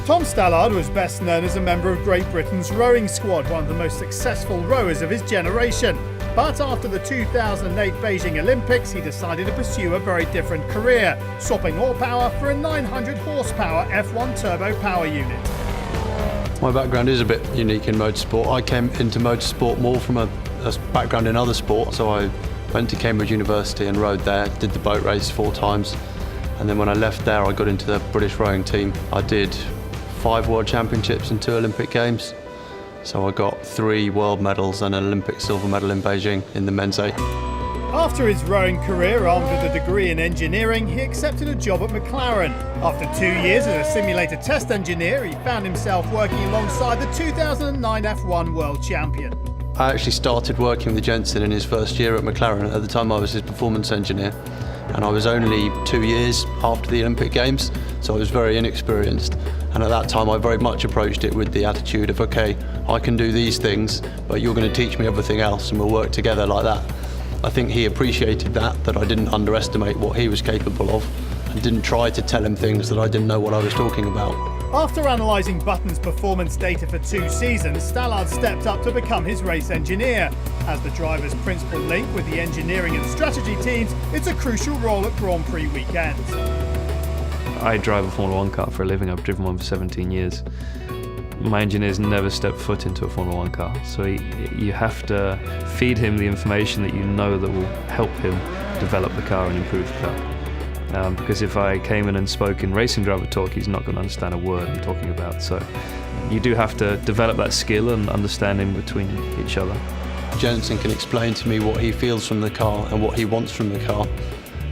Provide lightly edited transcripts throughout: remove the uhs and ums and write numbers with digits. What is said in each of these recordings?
Tom Stallard was best known as a member of Great Britain's rowing squad, one of the most successful rowers of his generation. But after the 2008 Beijing Olympics, he decided to pursue a very different career, swapping horsepower for a 900 horsepower F1 turbo power unit. My background is a bit unique in motorsport. I came into motorsport more from a background in other sports, so I went to Cambridge University and rowed there, did the boat race 4 times, and then when I left there I got into the British rowing team. I did 5 World Championships and 2 Olympic Games, so I got 3 world medals and an Olympic silver medal in Beijing in the men's 8. After his rowing career, armed with a degree in engineering, he accepted a job at McLaren. After 2 years as a simulator test engineer, he found himself working alongside the 2009 F1 world champion. I actually started working with Jenson in his first year at McLaren. At the time I was his performance engineer, and I was only 2 years after the Olympic Games, so I was very inexperienced. And at that time I very much approached it with the attitude of, okay, I can do these things, but you're going to teach me everything else and we'll work together like that. I think he appreciated that I didn't underestimate what he was capable of and didn't try to tell him things that I didn't know what I was talking about. After analysing Button's performance data for 2 seasons, Stallard stepped up to become his race engineer. As the driver's principal link with the engineering and strategy teams, it's a crucial role at Grand Prix weekends. I drive a Formula 1 car for a living. I've driven one for 17 years. My engineers never step foot into a Formula 1 car, so you have to feed him the information that you know that will help him develop the car and improve the car. Because if I came in and spoke in racing driver talk, he's not going to understand a word I'm talking about. So you do have to develop that skill and understanding between each other. Jenson can explain to me what he feels from the car and what he wants from the car.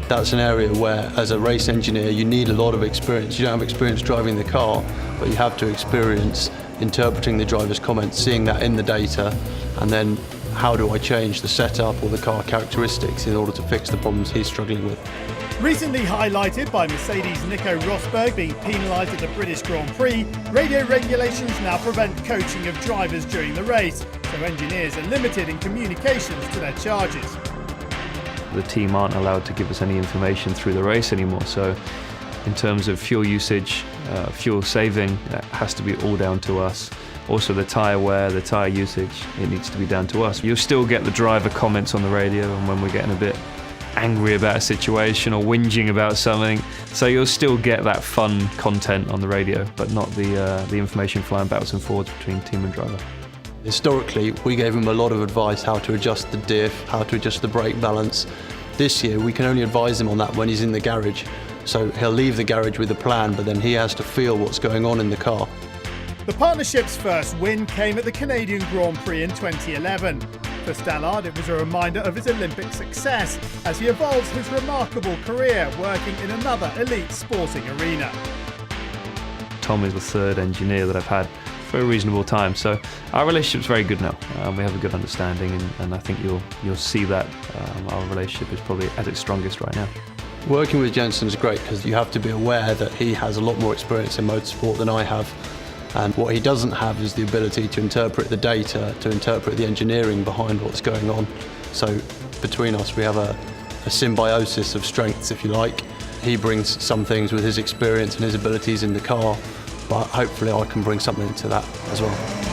That's an area where, as a race engineer, you need a lot of experience. You don't have experience driving the car, but you have to experience interpreting the driver's comments, seeing that in the data, and then how do I change the setup or the car characteristics in order to fix the problems he's struggling with. Recently highlighted by Mercedes' Nico Rosberg being penalised at the British Grand Prix, radio regulations now prevent coaching of drivers during the race, so engineers are limited in communications to their charges. The team aren't allowed to give us any information through the race anymore, so in terms of fuel usage, fuel saving, that has to be all down to us. Also the tyre wear, the tyre usage, it needs to be down to us. You'll still get the driver comments on the radio and when we're getting a bit angry about a situation or whinging about something, so you'll still get that fun content on the radio, but not the information flying backwards and forwards between team and driver. Historically, we gave him a lot of advice how to adjust the diff, how to adjust the brake balance. This year, we can only advise him on that when he's in the garage. So he'll leave the garage with a plan, but then he has to feel what's going on in the car. The partnership's first win came at the Canadian Grand Prix in 2011. For Stallard, it was a reminder of his Olympic success as he evolves his remarkable career working in another elite sporting arena. Tom is the 3rd engineer that I've had for a reasonable time, so our relationship's very good now. We have a good understanding, and I think you'll see that our relationship is probably at its strongest right now. Working with Jenson is great because you have to be aware that he has a lot more experience in motorsport than I have, and what he doesn't have is the ability to interpret the data, to interpret the engineering behind what's going on. So between us we have a symbiosis of strengths, if you like. He brings some things with his experience and his abilities in the car, but hopefully I can bring something to that as well.